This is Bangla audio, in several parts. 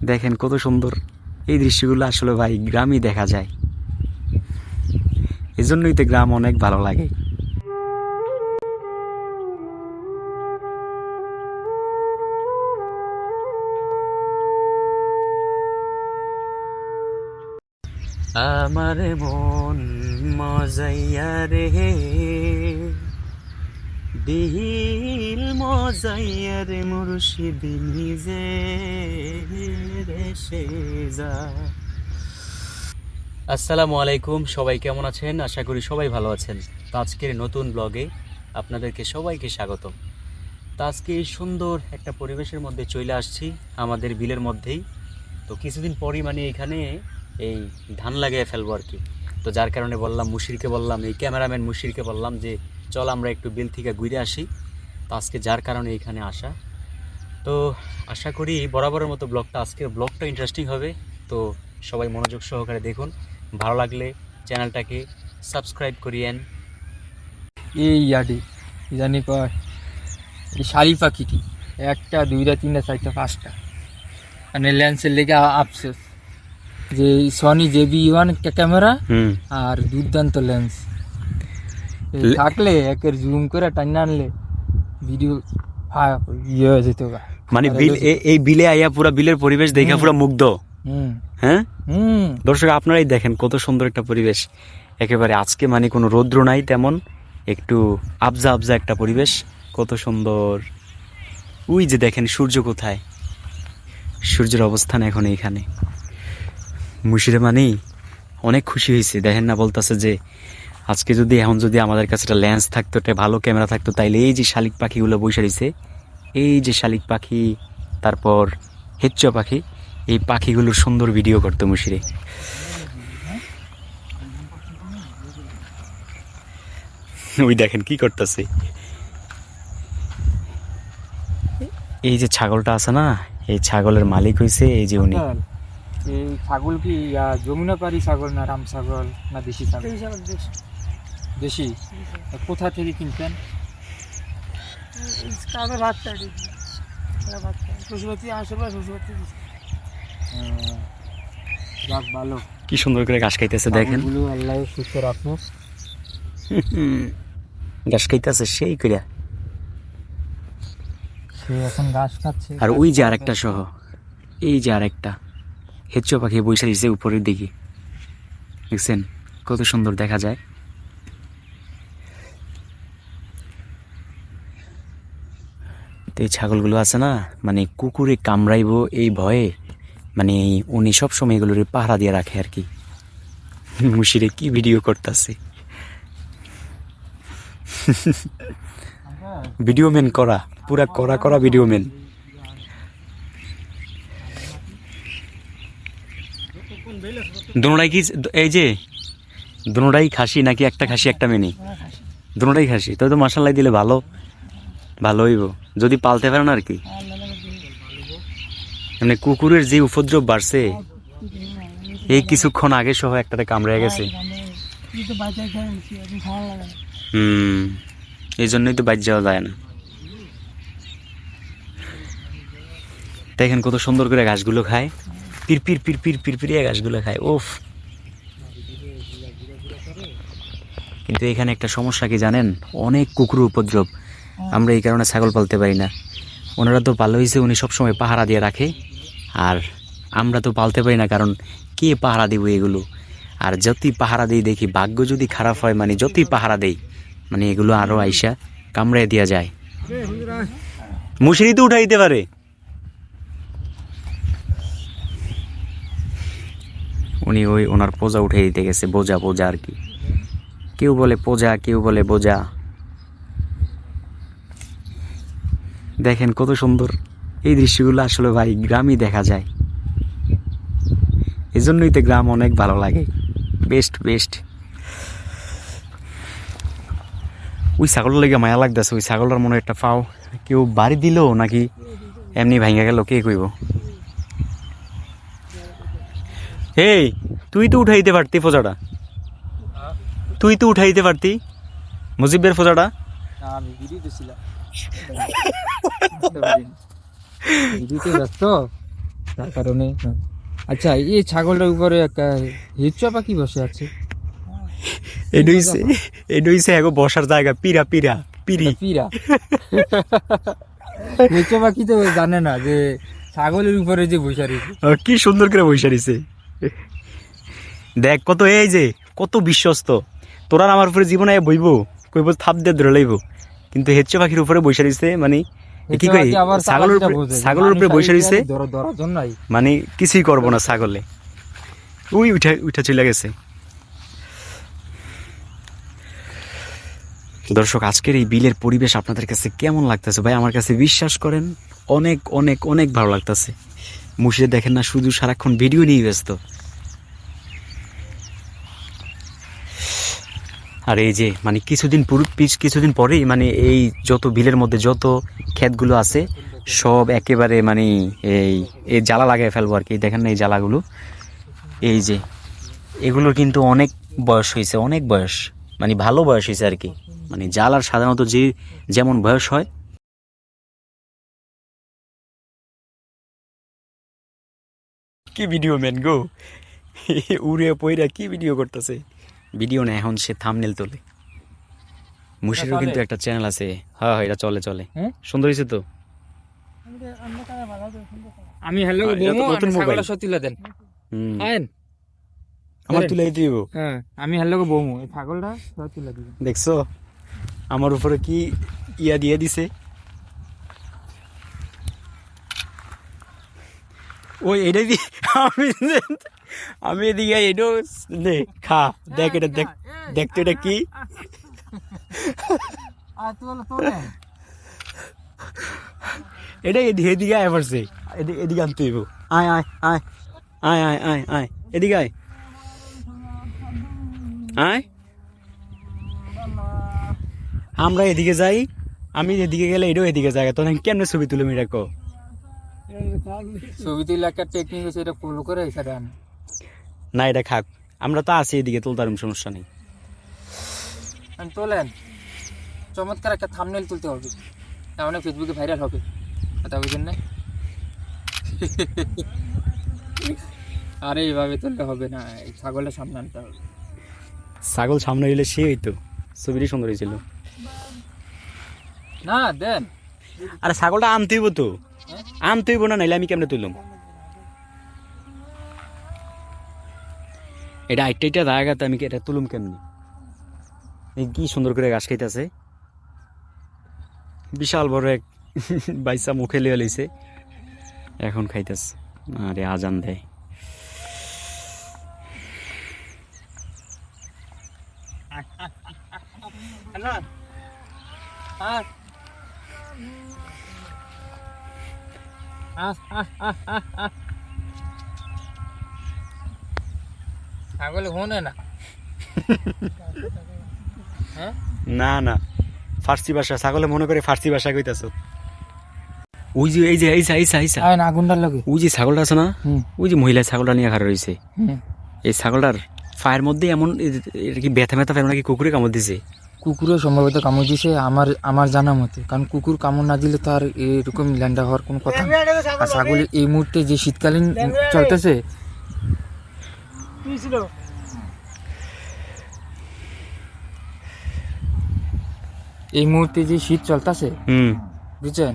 দেখেন কত সুন্দর এই দৃশ্যগুলো, আসলে ভাই গ্রামই দেখা যায়, এজন্যই তো গ্রাম অনেক ভালো লাগে। আমার মন মজাইয়া রে, দিল মজাইয়া রে, মুর্শিদ নিজে দেশে যা। আসসালামু আলাইকুম, সবাই কেমন আছেন? আশা করি সবাই ভালো আছেন। তো আজকের নতুন ব্লগে আপনাদেরকে সবাইকে স্বাগতম। তো আজকে এই সুন্দর একটা পরিবেশের মধ্যে চলে আসছি, আমাদের বিলের মধ্যেই। তো কিছুদিন পরই মানে এখানে এই ধান লাগিয়ে ফেলবো আর কি। তো যার কারণে বললাম মুশিরকে, বললাম এই ক্যামেরাম্যান মুশিরকে বললাম যে চল আমরা একটু বিল থেকে ঘুরে আসি। তো আজকে যার কারণে এখানে আসা। তো আশা করি বরাবরের মতো আজকের ব্লগটা ইন্টারেস্টিং হবে। তো সবাই মনোযোগ সহকারে দেখুন, ভালো লাগলে চ্যানেলটাকে সাবস্ক্রাইব করিয়েন। এই ইয়াডি জানি কয় এই শালি পাখিটি একটা দুইটা তিনটা চারটা পাঁচটা মানে লেন্সের লেগে আফসোস যে সনি JB1 ক্যামেরা আর দুর্দান্ত লেন্স থাকলে একের জুম করে টাইনা আনলে ভিডিও ইয়ে হয়ে যেত। মানে এই বিলে আইয়া পুরা বিলের পরিবেশ দেখা পুরা মুগ্ধ। হ্যাঁ দর্শক, আপনারাই দেখেন কত সুন্দর একটা পরিবেশ একেবারে। আজকে মানে কোনো রৌদ্র নাই তেমন, একটু আবজা আবজা একটা পরিবেশ, কত সুন্দর। ওই যে দেখেন সূর্য কোথায়, সূর্যের অবস্থান এখন এইখানে। মুশিরে মানেই অনেক খুশি হয়েছে, দেখেন না, বলতেছে যে আজকে যদি এখন যদি আমাদের কাছে একটা লেন্স থাকতো, একটা ভালো ক্যামেরা থাকতো, তাইলে এই যে শালিক পাখিগুলো বসে রয়েছে, এই যে শালিক পাখি, তারপর হেচ্চা পাখি, এই পাখিগুলোর সুন্দর ভিডিও করতো মুশিরে। ওই দেখেন কি করতেছে, এই যে ছাগলটা আছে না, এই ছাগলের মালিক হয়েছে এই যে উনি। এই ছাগল কি যমুনাপাড়ি ছাগল না রাম ছাগল না দেশি ছাগল? দেশি। কোথা থেকে কিনতেন? যাক ভালো, কি সুন্দর করে ঘাস খাইতেছে দেখেন, আল্লাহ সুস্থ রাখো। ঘাস খাইতেছে সেই করে। সে এখন ঘাস খাচ্ছে। আর ওই যে আরেকটা সহ, এই যে আরেকটা হেচ্চো পাখি বসে রয়েছে উপরের দিকে, দেখছেন কত সুন্দর দেখা যায়। তো এই ছাগলগুলো আছে না, মানে কুকুরে কামড়াইবো এই ভয়ে, মানে উনি সবসময় এগুলোর পাহারা দিয়ে রাখে আর কি। মুশিরে কি ভিডিও করতেছে, ভিডিও ম্যান করা, পুরা করা ভিডিও ম্যান। দুনোটাই কি এই যে দুনোটাই খাসি নাকি একটা খাসি একটা মেনি? দুনোটাই খাসি, তাই তো মাশাআল্লাহ দিলে ভালো হইব যদি পালতে পারেন আর কি। মানে কুকুরের যে উপদ্রব বাড়ছে, এই কিছুক্ষণ আগে সহ একটাতে কামড়ে গেছে। এই জন্যই তো বাইর যাওয়া যায় না। দেখেন কত সুন্দর করে ঘাসগুলো খায়, পিরপির পিরপির পিরপিরিয়া ঘাসগুলো খায়। ওফ, কিন্তু এখানে একটা সমস্যা কি জানেন, অনেক কুকুর উপদ্রব, আমরা এই কারণে ছাগল পালতে পারি না। ওনারা তো ভালো হয়েছে, উনি সবসময় পাহারা দিয়ে রাখে, আর আমরা তো পালতে পারি না, কারণ কে পাহারা দিব এগুলো। আর যতই পাহারা দিই দেখি ভাগ্য যদি খারাপ হয়, মানে যতই পাহারা দেই মানে এগুলো আরো আইসা কামড়ে দেওয়া যায়। মুশিরি তো উঠাই দিতে পারে, উনি ওই ওনার পোজা উঠে দিতে গেছে, বোঝা আর কি, কেউ বলে পোজা কেউ বলে বোঝা। দেখেন কত সুন্দর এই দৃশ্যগুলো, আসলে ভাই গ্রামই দেখা যায়, এজন্যই তো গ্রাম অনেক ভালো লাগে, বেস্ট। ওই ছাগলের লেগে মায়া লাগতেছে, ওই ছাগলটার মনে একটা পাও কেউ বাড়ি দিল নাকি এমনি ভাঙা গেল কে কইব। এই তুই তো উঠাইতে পারতি ফোজাটা, তুই তো উঠাইতে পারতি মুজিবের ফোজাটা। আমি ভিডিও দিছিলাম, ভিডিওতে ব্যস্ত তার কারণে আচ্ছা এই ছাগলটার উপরে একটা হিচ্চা পাখি বসে আছে। এটা হইছে এগো বসার জায়গা, পিরা পিরা পিরি। পিরা হিচ্চা পাখি তো জানে না যে ছাগলের উপরে যে বসে রয়েছে। কি সুন্দর করে বসে রইছে। দেখ কত, এই যে কত বিশ্বস্ত। তোরা আমার উপরে জীবনে বইব, কইব থাপ দিয়ে ধরে লইব, কিন্তু হেচ্চে পাখির উপরে বসে রইছে। মানে কি কই, ছাগলের উপরে বসে রইছে, মানে কিছুই করবো না ছাগলে। ওই উঠা উঠা চলে গেছে। দর্শক, আজকের এই বিলের পরিবেশ আপনাদের কাছে কেমন লাগতেছে ভাই? আমার কাছে বিশ্বাস করেন অনেক অনেক অনেক ভালো লাগতেছে। মুশিদে দেখেন না, শুধু সারাক্ষণ ভিডিও নিয়ে ব্যস্ত। আর এই যে মানে কিছুদিন পরেই মানে এই যত বিলের মধ্যে যত ক্ষেতগুলো আছে সব একেবারে মানে এই জ্বালা লাগাই ফেলবো আর কি। দেখেন না এই জ্বালাগুলো, এই যে এগুলোর কিন্তু অনেক বয়স হয়েছে, অনেক বয়স, মানে ভালো বয়স হয়েছে আর কি। মানে জ্বালার সাধারণত যেমন বয়স হয়। কি ভিডিও ম্যান গো, উড়ে পইরা কি ভিডিও করতেছে? ভিডিও না, এখন সে থাম্বনেল তোলে। মুশিরেরও কিন্তু একটা চ্যানেল আছে। হ্যাঁ, এটা চলে চলে। সুন্দর হয়েছে তো। আমি হ্যালো নতুন মোবাইল তুলে দেন। আমার তুলে দিব। হ্যাঁ, আমি হ্যালো বমু, এই ছাগলটা তুলে দিব। দেখছো আমার উপরে কি ইয়া দিয়ে দিছে? ওই এটাই দি আমি এদিকে এটাও নে খা, দেখ এটা, দেখতো এটা কি। এটা এদিকে আয় পড়ছে, এদিকে আনতে হইব। আয় আয় আয় আয় আয় আয় আয় এদিকে আয় আয়। আমরা এদিকে যাই, আমি এদিকে গেলে এটাও এদিকে যায়। তখন কেমনে ছবি তুলে মিরা কো? ছবি তুলে একটা টেকনিক আছে, এটা ফলো করে এখানে আন না, এটা খাক, আমরা তো আছি এদিকে, তুলতাম, সমস্যা নেই। তোলেন, চমৎকার একটা থাম্বনেল তুলতে হবে, তাহলে ফেসবুকে ভাইরাল হবে। কথা বুঝেন না? আরে এইভাবে তুলতে হবে না, এই ছাগলের সামনে আনতে হবে। ছাগল সামনে এলে সে হইতো, ছবিটি সুন্দর হয়েছিল না। দেন, আরে ছাগলটা আনতে হইব তো, আনতে হইব না, নাইলে আমি কেমনে তুললাম? এটা আইটা জায়গাতে আমি এটা তুলুম কেমনি? এই কি সুন্দর করে ঘাস খাইতেছে, বিশাল বড় এক বাইসা মুখে লিয়ে লইছে, এখন খাইতেছে। আরে আজান দেয়। ছাগলে হনে না। না না, ফার্সি ভাষা, ছাগলে মনে করে ফার্সি ভাষা কইতাছো। ওই যে এই যে আগুনটার লাগে ওই যে ছাগলটা আছে না, ওই যে মহিলা ছাগলটা নিয়ে খাড়া রয়েছে। এই ছাগলটার পায়ের মধ্যে এমন কি ব্যথা ব্যথা ফেলে নাকি কুকুরে কামড় দিছে? কুকুরও সম্ভবত কামড় দিছে আমার জানা মতে, কারণ কুকুর কামড় না দিলে তো আর এরকম ল্যান্ডা হওয়ার কোনো কথা না। আর ছাগল এই মুহূর্তে যে শীতকালীন চলতেছে, এই মুহূর্তে যে শীত চলতেছে, বুঝছেন,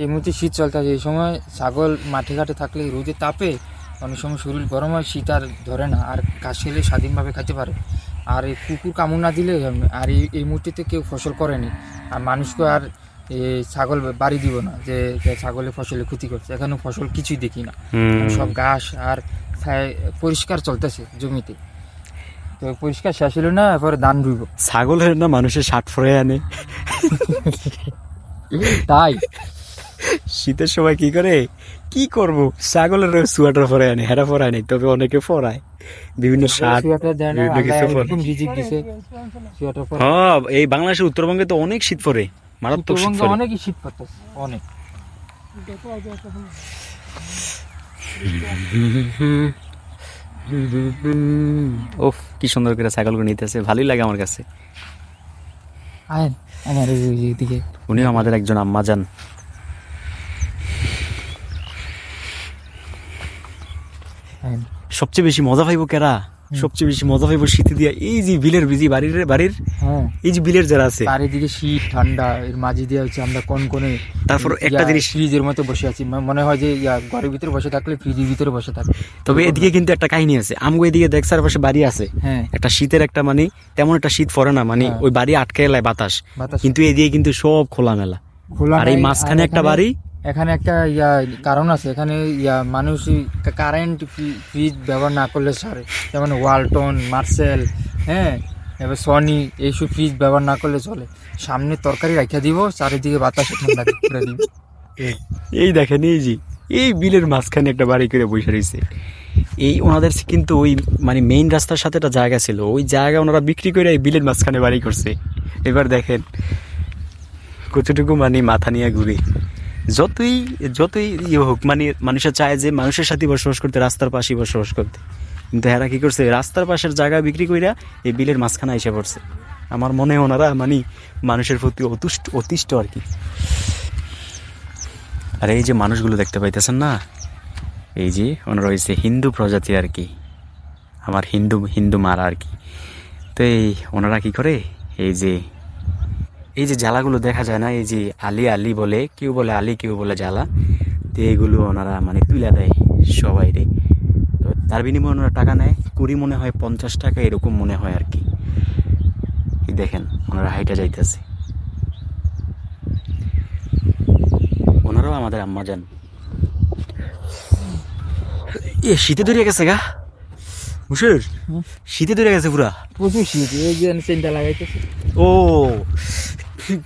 এই মুহূর্তে শীত চলতেছে, এই সময় ছাগল মাঠে ঘাটে থাকলে রোদের তাপে অনেক সময় শরীর গরম হয়, শীত আর ধরে না, আর ঘাস খেলে স্বাধীনভাবে খেতে পারে। আর এই কুকুর কামড় না দিলে, আর এই মুহূর্তে কেউ ফসল করেনি, আর মানুষকে আর এই ছাগল বাড়ি দিব না যে ছাগলের ফসলে ক্ষতি করছে। এখানে ফসল কিছুই দেখি না, সব ঘাস আর পরিষ্কার চলতেছে জমিতে। তো পরিষ্কার শেষ হলো না, এরপরে ধান রুইব। ছাগলের না মানুষের শার্ট ফরে আনে, তাই শীতের সময় কি করে, কি করব, ছাগলের সোয়েটার পরে আনে, হেরা পরে আনে, তবে অনেকে পরায় বিভিন্ন শার্ট, বিভিন্ন কিছু পরে। হ্যাঁ, এই বাংলাদেশের উত্তরবঙ্গে তো অনেক শীত পড়ে, মারাত্মক শীত পড়ে, অনেকই শীত পড়তেছে অনেক। ওফ, কি সুন্দর করে ছাগলগুলো নিতেছে, ভালোই লাগে আমার কাছে। আমার এইদিকে উনিও আমাদের একজন আম্মা যান। হ্যাঁ। সবচেয়ে বেশি মজা পাইবো কেরা, সবচেয়ে বেশি মজা পাইবো শীতে দিয়া এই যে বিলের বিজি বাড়ির হ্যাঁ এই যে বিলের যারা আছে, চারিদিকে শীত ঠান্ডা, এর মাঝে দিয়ে হচ্ছে আমরা কোনে তারপর একটা জিনিস, ফ্রিজের মতো বসে আছি, মনে হয় যে ঘরের ভিতরে বসে থাকলে ফ্রিজের ভিতরে বসে থাকলে। তবে এদিকে কিন্তু একটা কাহিনী আছে, আমগো এদিকে দেখছার পাশে বাড়ি আছে, হ্যাঁ একটা শীতের একটা মানে তেমন একটা শীত পড়ে না, মানে হ্যাঁ। ওই বাড়ি আটকে এলায় বাতাস, বাতাস কিন্তু এদিকে কিন্তু সব খোলামেলা। খোলা আর এই নাই, মাঝখানে আর একটা এখানে- বাড়ি, এখানে একটা কারণ আছে, এখানে মানুষ কারেন্ট ফ্রিজ ব্যবহার না করলে সারে, যেমন ওয়ালটন, মার্সেল, হ্যাঁ এবার সনি, এইসব ফ্রিজ ব্যবহার না করলে চলে। সামনে তরকারি রাখিয়া দিব, চারিদিকে বাতাসে ঠান্ডা করে দিব। এই দেখেন এই যে এই বিলের মাঝখানে একটা বাড়ি করে বসে রয়েছে। এই ওনাদের কিন্তু ওই মানে মেইন রাস্তার সাথে একটা জায়গা ছিল, ওই জায়গা ওনারা বিক্রি করে এই বিলের মাঝখানে বাড়ি করছে। এবার দেখেন কতটুকু মানে মাথা নিয়ে ঘুরে, যতই যতই ইয়ে হোক, মানে মানুষের চায় যে মানুষের সাথে বসবাস করতে, রাস্তার পাশে বসবাস করতে, কিন্তু এরা কি করছে, রাস্তার পাশের জায়গা বিক্রি কইরা এই বিলের মাঝখানে এসে পড়ছে। আমার মনে হয় ওনারা মানে মানুষের প্রতি অতিষ্ঠ আর কি। আর এই যে মানুষগুলো দেখতে পাইতেছেন না, এই যে ওনারা হয়েছে হিন্দু প্রজাতি আর কি, আমার হিন্দু মারা আর কি। তো এই ওনারা কি করে, এই যে জ্বালাগুলো দেখা যায় না, এই যে আলি আলি বলে, কেউ বলে আলি, কেউ বলে জ্বালা, তো এইগুলো ওনারা মানে তুলে দেয় সবাই রে। তো তার বিনিময়ে ওনারা টাকা নেয়, কুড়ি মনে হয় 50 টাকা এরকম মনে হয় আর কি। এই দেখেন ওনারা হাইটা যাইতেছে, ওনারাও আমাদের আম্মা যান। এ শীতে ধরে গেছে গা মুসুর, শীতে ধরে গেছে পুরা, প্রচুর শীত, এই যে চেনটা লাগাইতেছে। ও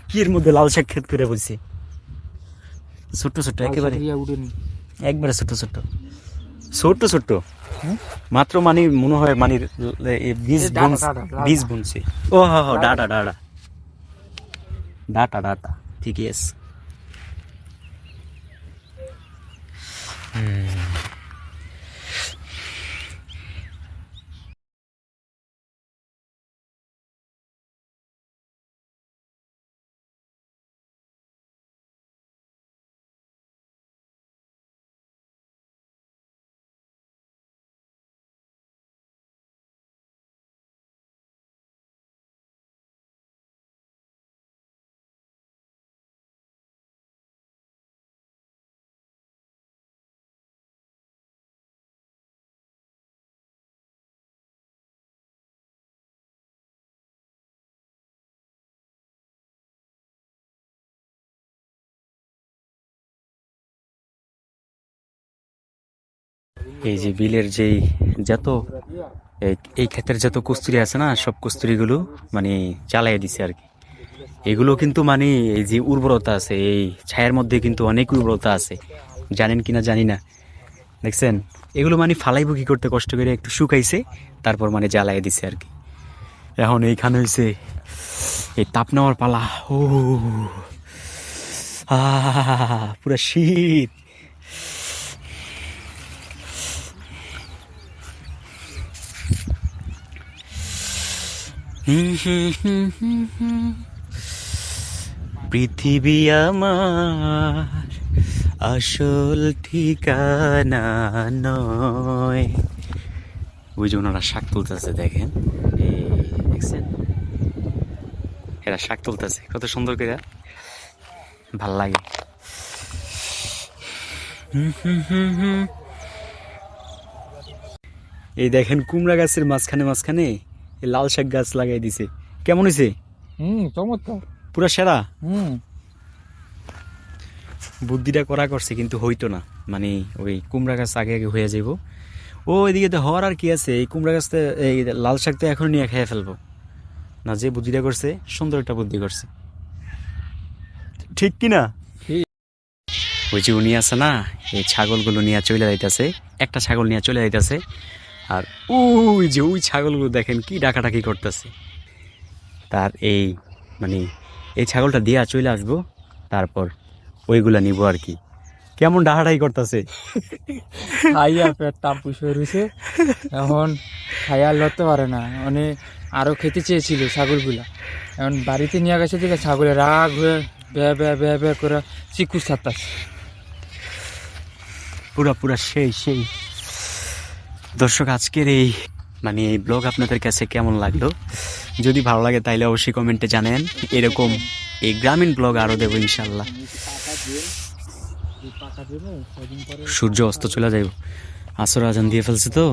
কি এর মধ্যে লাল শাক ক্ষেত করে বলছি, ছোট্ট ছোট্ট একেবারে, উঠেনি একবারে ছোট্ট ছোট্ট মাত্র, মানে মনে হয় মানে বীজ বুনছে। ও হ্যাঁ হ্যাঁ, ডাটা ঠিকই আছে। এই যে বিলের যেই যত এই ক্ষেতের যত কস্তুরি আছে না, সব কস্তুরিগুলো মানে জ্বালাই দিছে আর কি। এগুলো কিন্তু মানে এই যে উর্বরতা আছে, এই ছায়ের মধ্যে কিন্তু অনেক উর্বরতা আছে, জানেন কিনা জানি না। দেখছেন এগুলো মানে ফালাইবো কি করতে কষ্ট করে, একটু শুকাইছে তারপর মানে জ্বালাই দিছে আর কি। এখন এইখানে হয়েছে এই তাপ নেওয়ার পালা। ও পুরা শীত। পৃথিবী আমার আসল ঠিকানা নয়। ওই যে ওনারা শাক তুলতেছে, দেখেন দেখছেন, এরা শাক তুলতেছে কত সুন্দর করে, ভাল লাগে। এই দেখেন কুমড়া গাছের মাঝখানে এই লাল শাক গাছ লাগাই দিছে, কেমন হয়েছে? চমৎকার, পুরা সেরা। বুদ্ধিটা করা করছে কিন্তু হইতো না, মানে ওই কুমড়া গাছ আগে হয়ে যাইব। ও এদিকে তো হওয়ার আর কি আছে, এই কুমড়া গাছ তো এই লাল শাক তো এখন নিয়ে খেয়ে ফেলবো না। যে বুদ্ধিটা করছে সুন্দর একটা বুদ্ধি করছে, ঠিক কিনা? ওই যে উনি আছে না, এই ছাগলগুলো নিয়ে চলে যাইতেছে, একটা ছাগল নিয়ে চলে যাইতেছে, আর ওই যে ওই ছাগলগুলো দেখেন কি ডাকাডাকি করতেছে। তার এই মানে এই ছাগলটা দিয়া চলে আসবো, তারপর ওইগুলা নিব আর কি। কেমন ডাহাডাই করতেছে, খাইয়া পেট টাপু সরুছে, এখন খাইয়া লড়তে পারে না, মানে আরো খেতে চেয়েছিল ছাগলগুলা। এখন বাড়িতে নিয়ে গেছে দিকে ছাগলের রাগ হয়ে বে করে চিকুস ছাড়তাছে। পুরা সেই দর্শক আজকের এই মানে এই ব্লগ আপনাদের কাছে কেমন লাগলো, যদি ভালো লাগে তাইলে অবশ্যই কমেন্টে জানেন। এরকম এই গ্রামীণ ব্লগ আরও দেবো ইনশাল্লাহ। সূর্য অস্ত চলে যাইব, আসর আজান দিয়ে ফেলছে তো,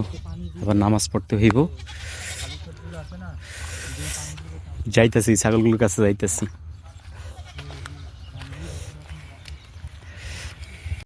আবার নামাজ পড়তে হইব। যাইতেছি ছাগলগুলোর কাছে যাইতেছি।